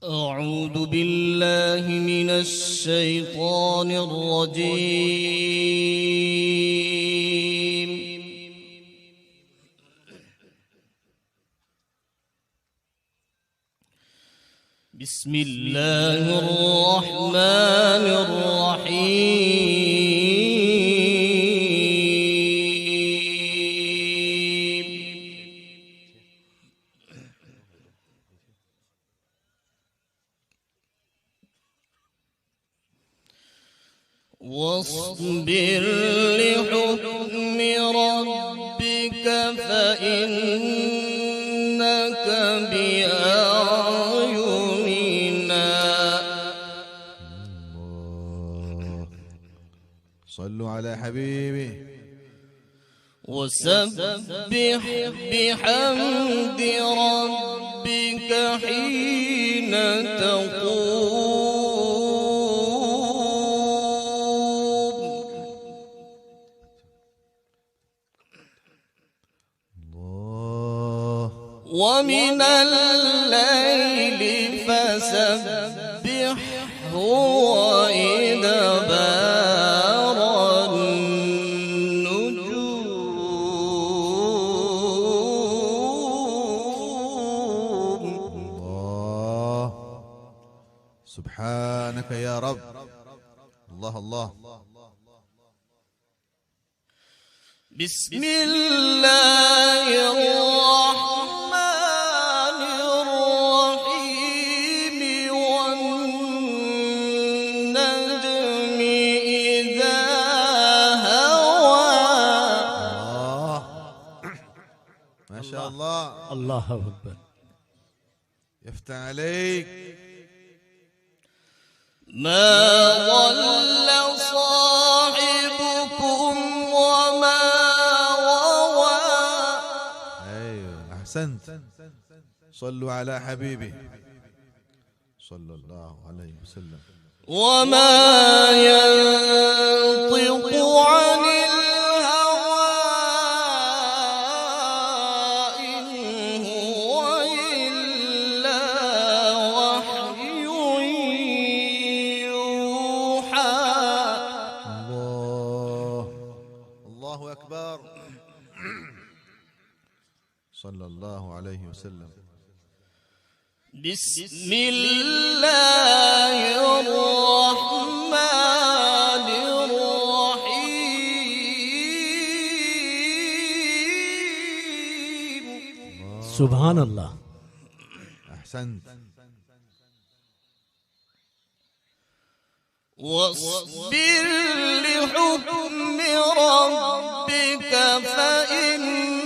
أعوذ بالله من الشيطان الرجيم. بسم الله الرحمن الرحيم. واصبر لحكم ربك فإنك بأعيننا. صلوا على حبيبي. وسبح بحمد ربك حين تقوم. ومن الليل فسبحه وإدبار النجوم. الله سبحانك يا رب. الله الله. بسم الله الرحمن الرحيم. والنجم إذا هوى. الله ما شاء الله. الله أكبر. يفتح عليك. ما ضل صاحبكم وما غوى. ايوه احسنت. صلوا على حبيبي صلى الله عليه وسلم. وما ينطق عن الهوى إن هو إلا وحي يوحى. الله أكبر. صلى الله عليه وسلم. بسم الله الرحمن الرحيم. سبحان الله. أحسنت. واصبر لحكم ربك فإنك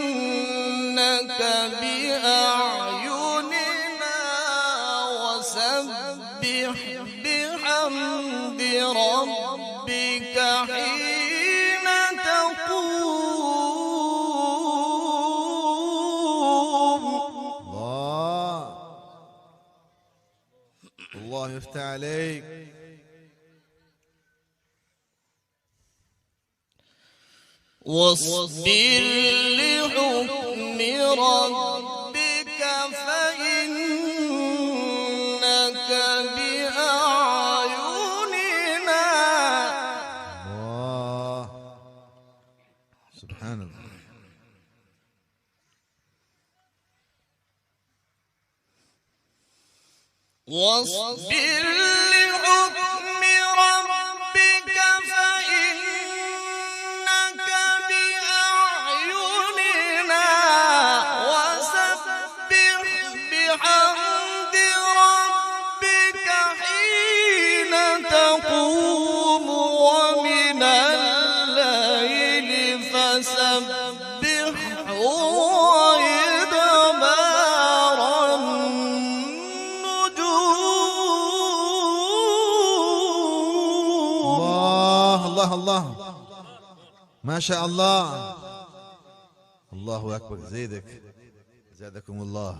بأعيننا. وسبح بحمد ربك حين تقوم. الله يفتح عليك. واصبر لحكم ربك فإنك بأعيننا. الله سبحان الله. واصبر لحكم ربك فإنك بأعيننا. وسبح بحمد ربك حين تقوم. ومن الليل فسبحه وإدبار الله الله ما شاء الله. الله أكبر. زيدك زادكم الله.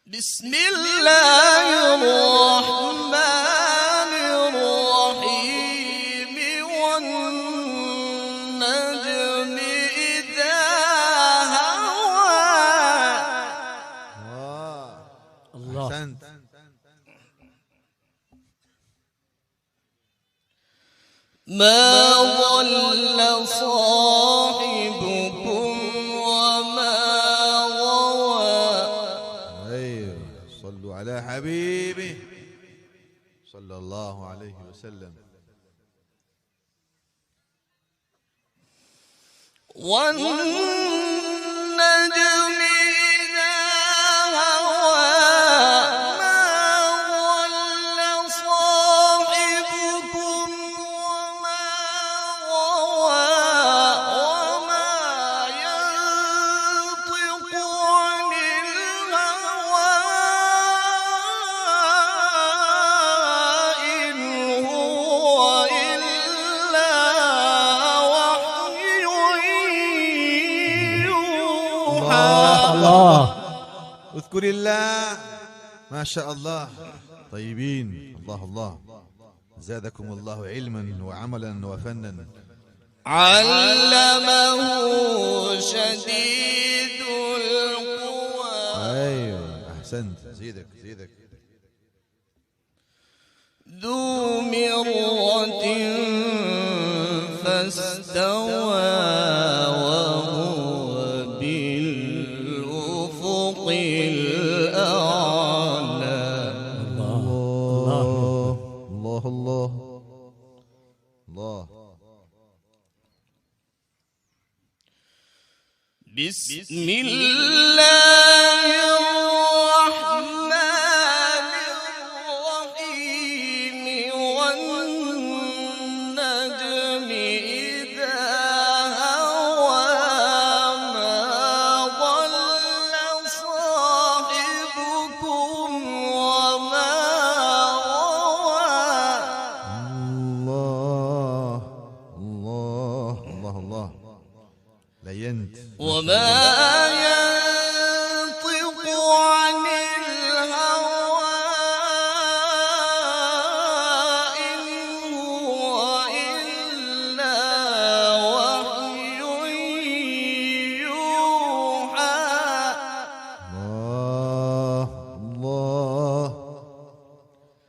بسم الله الرحمن الرحيم. والنجم إذا هوى. ما ضل صاحبكم وما غوى. أيوه صلوا على حبيبي صلى الله عليه وسلم. والنجم إذا هوى ما ضل صاحبكم وما غوى وما ينطق عن الهوى إن هو إلا وحي يوحى. الله. اذكر الله. ما شاء الله طيبين. الله الله زادكم الله علما وعملا وفنا. علمه شديد القوى. ايوه احسنت. زيدك زيدك. ذو مرة فاستوى وهو بالأفق الأعلى. الله الله الله الله. بسم الله الرحمن الرحيم. والنجم إذا هوى ما ضل صاحبكم وما غوى. الله الله الله الله. لينت. وما ينطق عن الهوى إن هو إلا وحي يوحى. الله الله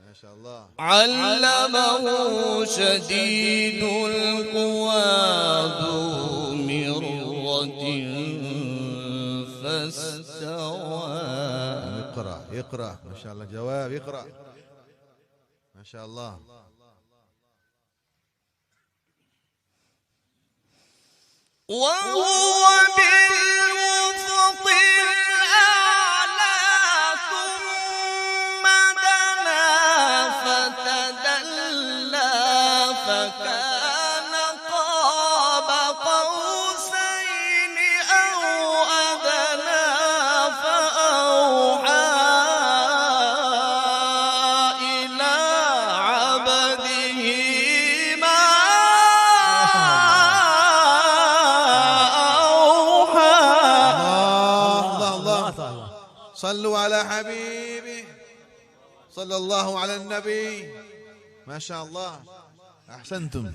ما شاء الله. علمه شديد القوى ذو مرة فاستوى. اقرأ اقرأ ما شاء الله. جواب اقرأ ما شاء الله. وهو بالأفق الأعلى ثم دنا فتدلى فكان قاب قوسين أو أدنى فأوحى إلى عبده ما أوحى. الله الله الله. صلوا على حبيبي صلى الله على النبي. ما شاء الله أحسنتم.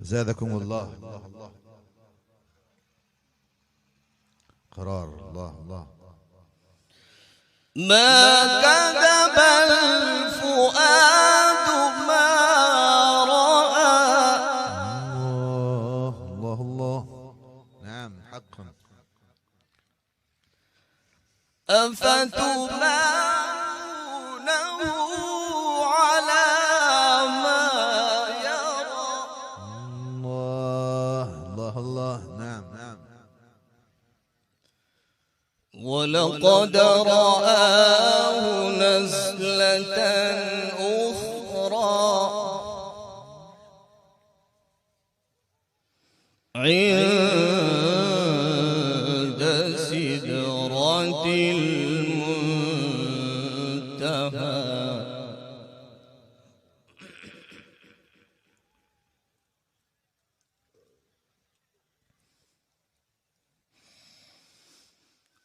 زادكم الله. الله الله. قرار. الله الله. ما كذب الفؤاد ما رأى. الله الله الله. نعم حقا. أفتمارونه على ما يرى. الله الله الله. نعم نعم. ولقد رآه نزلة أخرى عند سدرة المنتهى.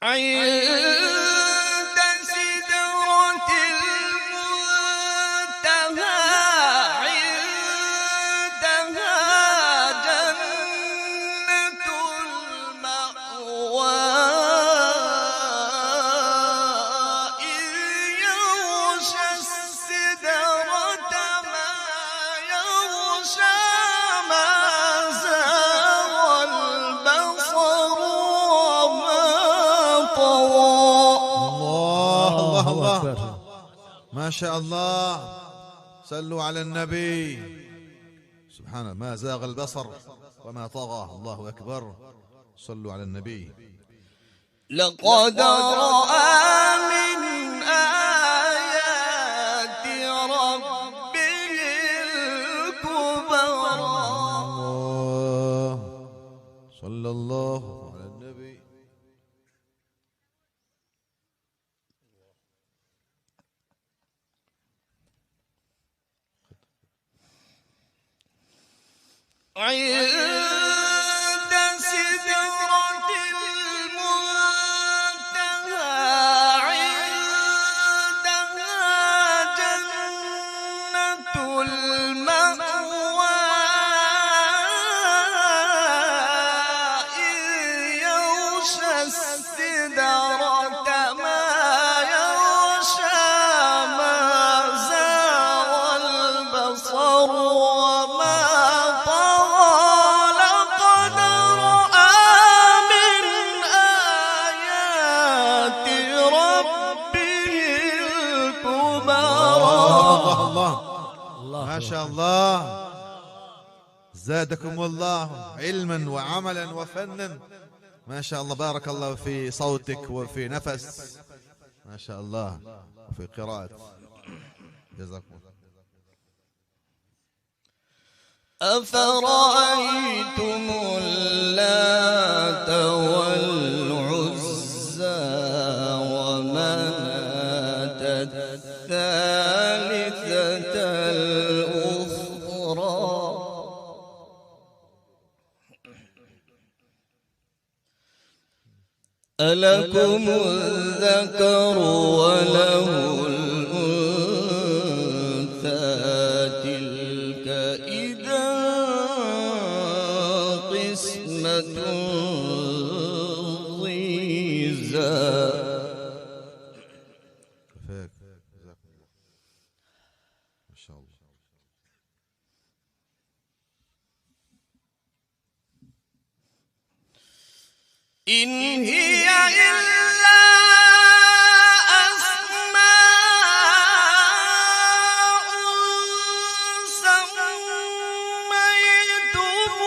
عند سدرة المنتهى عندها جنة المأوى. إذ يغشى السدرة ما يغشى. الله أكبر. ما شاء الله. صلوا على النبي. سبحانه ما زاغ البصر وما طغى. الله أكبر. صلوا على النبي. لقد رأى من آيات ربه الكبرى. الله صلى الله على النبي. عند سدرة المنتهى عندها جنة المأوى إذ يغشى السدرة ما يغشى ما زاغ البصر وما ما شاء الله. زادكم الله علما وعملا وفنا. ما شاء الله. بارك الله في صوتك وفي نفس. ما شاء الله. وفي قراءة. جزاكم الله. أفرأيتم اللات والعزى ومناة الثالثة الأخرى ألكم الذكر وله الأنثى تلك إذا قسمة ضيزى. كفاك. جزاكم الله. ما شاء الله. إن هي إلا أسماء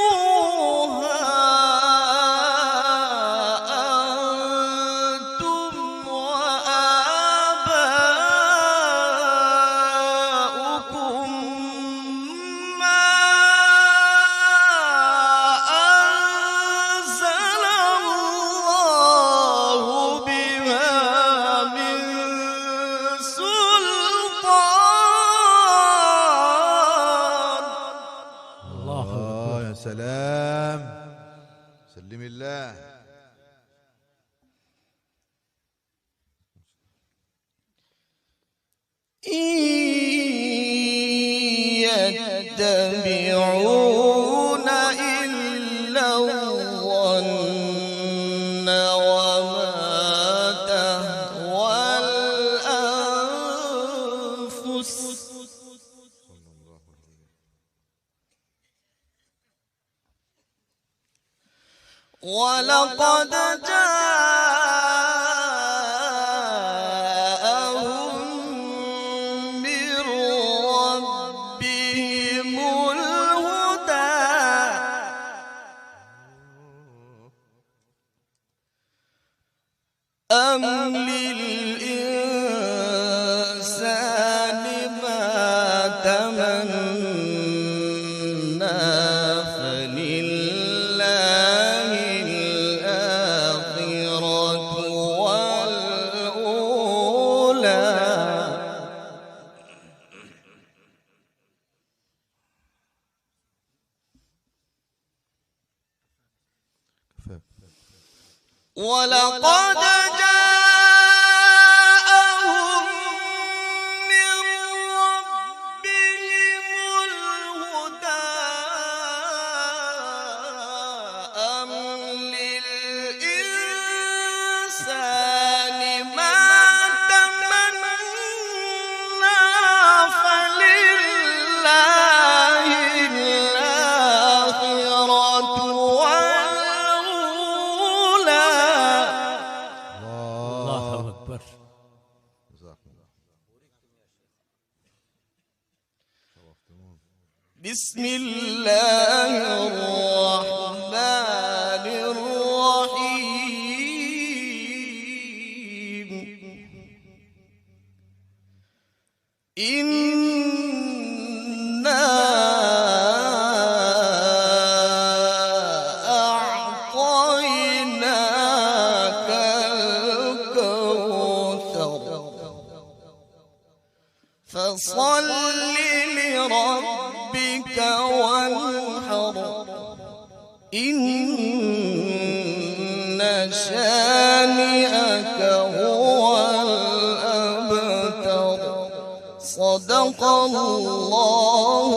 سميتموها أنتم وآباؤكم ما أنزل الله بها من سلطان. الله الله يا سلام. سلم الله. إن يتبعون إلا الظن وما تهوى الأنفس ولقد جاءهم من ربهم الهدى أم للإنسان ما تمنى فلله الآخرة والأولى كفاك. ولقد جاءهم من ربهم الهدى أم للإنسان ما تمنى فلله الآخرة والأولى. الله أكبر. جزاكم الله. بسم الله الرحمن الرحيم إنا أعطيناك الكوثر فصل لربك وانحر إن شانئك هو الأبتر صدق الله